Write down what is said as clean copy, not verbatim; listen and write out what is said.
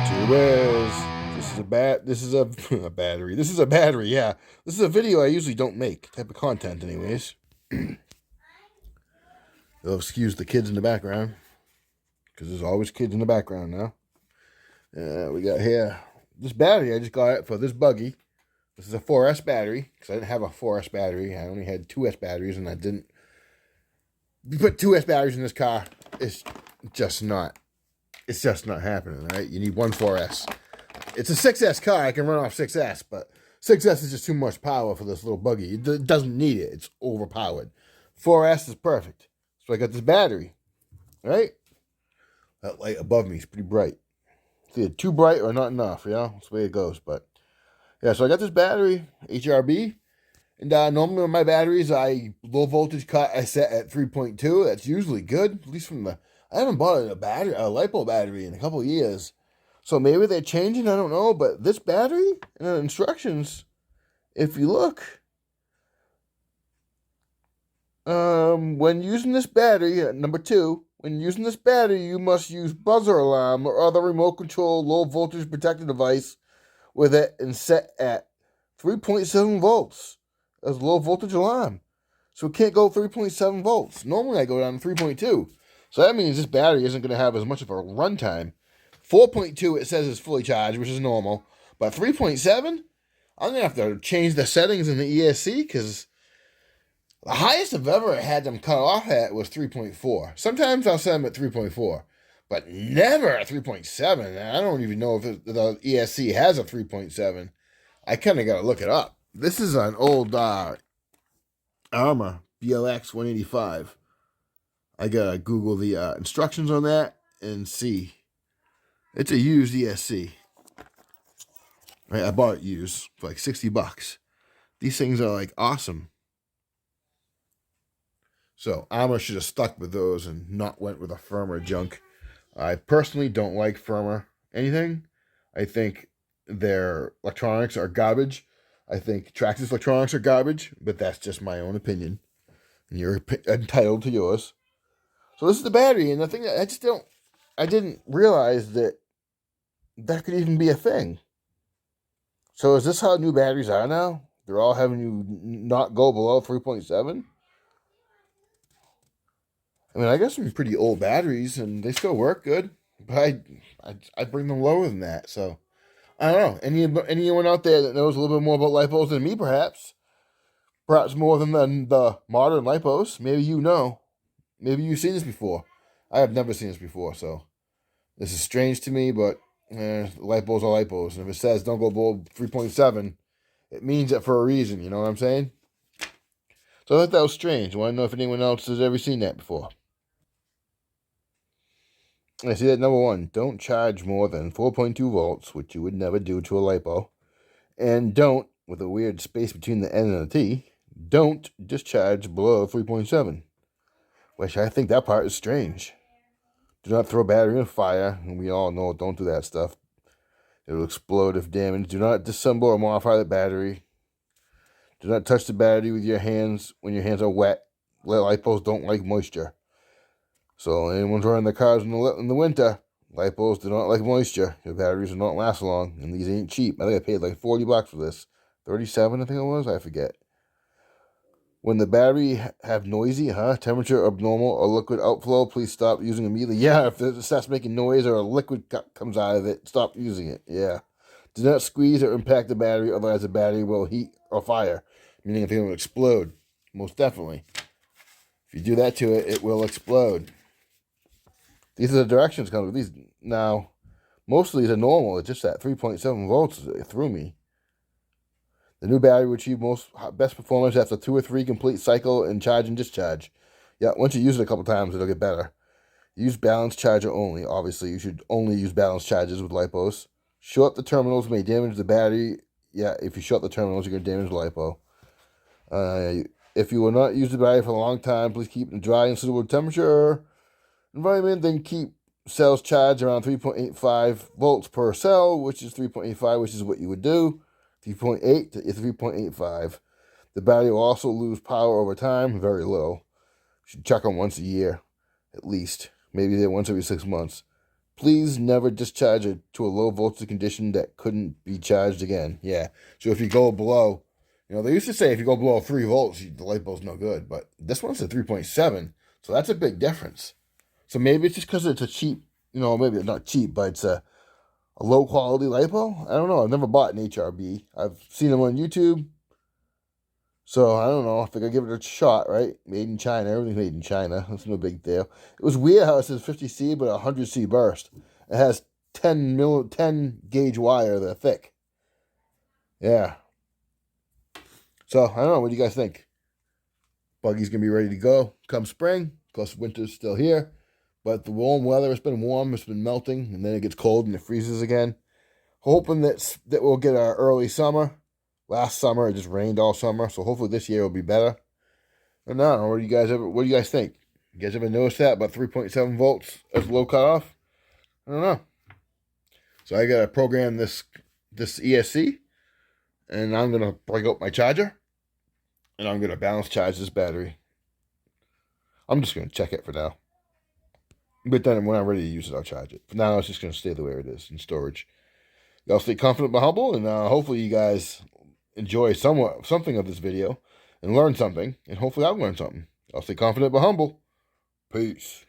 Two bears. This is a a battery. This is a battery, yeah. This is a video I usually don't make. Type of content anyways. You'll excuse the kids in the background. Because there's always kids in the background now. We got here. This battery I just got it for this buggy. This is a 4S battery. Because I didn't have a 4S battery. I only had 2S batteries and I didn't. You put 2S batteries in this car, it's just not happening, right? You need one 4S. It's a 6S car. I can run off 6S, but 6S is just too much power for this little buggy. It doesn't need it. It's overpowered. 4S is perfect. So I got this battery, right? That light above me is pretty bright. It's either too bright or not enough, you know? That's the way it goes. But yeah, so I got this battery, HRB. And normally on my batteries, low voltage cut I set at 3.2. That's usually good, at least from the. I haven't bought a LiPo battery in a couple of years, so maybe they're changing. I don't know, but this battery and the instructions, if you look, when using this battery, number 2, when using this battery, you must use buzzer alarm or other remote control low voltage protected device with it and set at 3.7 volts as low voltage alarm. So it can't go 3.7 volts. Normally I go down to 3.2. So that means this battery isn't going to have as much of a runtime. 4.2 it says is fully charged, which is normal. But 3.7, I'm going to have to change the settings in the ESC because the highest I've ever had them cut off at was 3.4. Sometimes I'll set them at 3.4, but never at 3.7. I don't even know if the ESC has a 3.7. I kind of got to look it up. This is an old Arma BLX 185. I got to Google the instructions on that and see. It's a used ESC. Right, I bought it used for like $60. These things are like awesome. So Arma should have stuck with those and not went with a firmer junk. I personally don't like firmer anything. I think their electronics are garbage. I think Traxxas electronics are garbage, but that's just my own opinion. And you're entitled to yours. So this is the battery, and the thing that I didn't realize that could even be a thing. So is this how new batteries are now? They're all having you not go below 3.7? I mean, I got some pretty old batteries, and they still work good, but I bring them lower than that. So I don't know. Anyone out there that knows a little bit more about lipos than me, perhaps more than the modern lipos? Maybe you know. Maybe you've seen this before. I have never seen this before, so this is strange to me. But lipos are lipos, and if it says don't go below 3.7, it means it for a reason. You know what I'm saying? So I thought that was strange. I want to know if anyone else has ever seen that before. I see that number 1. Don't charge more than 4.2 volts, which you would never do to a lipo. And don't, with a weird space between the N and the T, don't discharge below 3.7. Which I think that part is strange. Do not throw battery in fire, and we all know don't do that stuff. It will explode if damaged. Do not disassemble or modify the battery. Do not touch the battery with your hands when your hands are wet. Lipos don't like moisture. So anyone's running their cars in the winter, lipos do not like moisture. Your batteries do not last long, and these ain't cheap. I think I paid like $40 for this. 37, I think it was. I forget. When the battery have noisy, temperature abnormal or liquid outflow, please stop using immediately. Yeah, if it starts making noise or a liquid comes out of it, stop using it. Yeah. Do not squeeze or impact the battery, otherwise the battery will heat or fire, meaning it will explode. Most definitely. If you do that to it, it will explode. These are the directions coming. These now, most of these are normal. It's just that 3.7 volts threw me. The new battery will achieve best performance after 2 or 3 complete cycle and charge and discharge. Yeah, once you use it a couple times, it'll get better. Use balanced charger only. Obviously, you should only use balanced chargers with lipos. Short the terminals may damage the battery. Yeah, if you short the terminals, you're going to damage the lipo. If you will not use the battery for a long time, please keep it in dry and suitable temperature environment, then keep cells charged around 3.85 volts per cell, which is 3.85, which is what you would do. 3.8 to 3.85. The battery will also lose power over time, very little. You should check them once a year, at least. maybe once every 6 months. Please never discharge it to a low voltage condition that couldn't be charged again. Yeah. So if you go below, they used to say if you go below 3 volts, the light bulb's no good. But this one's at 3.7, so that's a big difference. So maybe it's just because it's a cheap, maybe not cheap, but it's a low quality light bulb. I don't know. I've never bought an HRB. I've seen them on YouTube. So I don't know. I think I'll give it a shot, right? Made in China. Everything's made in China. That's no big deal. It was weird how it says 50C, but 100C burst. It has 10 gauge wire. They're thick. Yeah. So I don't know. What do you guys think? Buggy's going to be ready to go come spring. Of course, winter's still here. But the warm weather, it's been warm. It's been melting. And then it gets cold and it freezes again. Hoping that we'll get our early summer. Last summer, it just rained all summer, so hopefully this year will be better. And now, what do you guys think? You guys ever notice that about 3.7 volts as low cutoff? I don't know. So I gotta program this ESC, and I'm gonna break out my charger, and I'm gonna balance charge this battery. I'm just gonna check it for now. But then when I'm ready to use it, I'll charge it. For now, it's just gonna stay the way it is in storage. Y'all stay confident but humble, and hopefully you guys enjoy something of this video and learn something, and hopefully I'll learn something. I'll stay confident but humble. Peace.